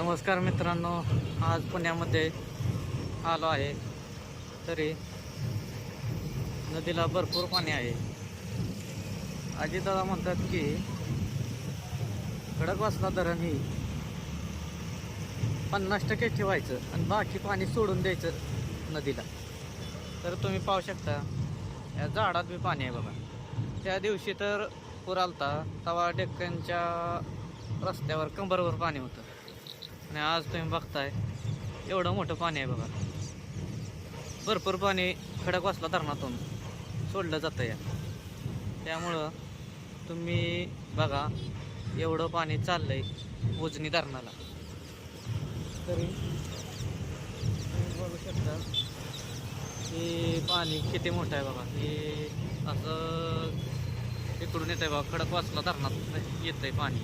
नमस्कार मित्रांनो, आज पुण्यामध्ये आलो आहे. तरी नदीला भरपूर पाणी आहे. अजितदादा म्हणतात की खडकवासला धरण ही 50% ठेवायचं आणि बाकी पाणी सोडून द्यायचं नदीला. तर तुम्ही पाहू शकता या झाडात बी पाणी आहे बघा. त्या दिवशी तर पूर आलता तेव्हा डेक्कनच्या रस्त्यावर कंबरवर पाणी होतं आणि आज तुम्ही बघताय एवढं मोठं पाणी आहे बघा. भरपूर पाणी खडकवासला धरणातून सोडलं जातं या. त्यामुळं तुम्ही बघा एवढं पाणी चाललंय उजनी धरणाला. तरी तुम्ही बघू शकता की पाणी किती मोठं आहे बघा. हे असं इकडून येत आहे बघा, खडकवासला धरणात येत आहे पाणी.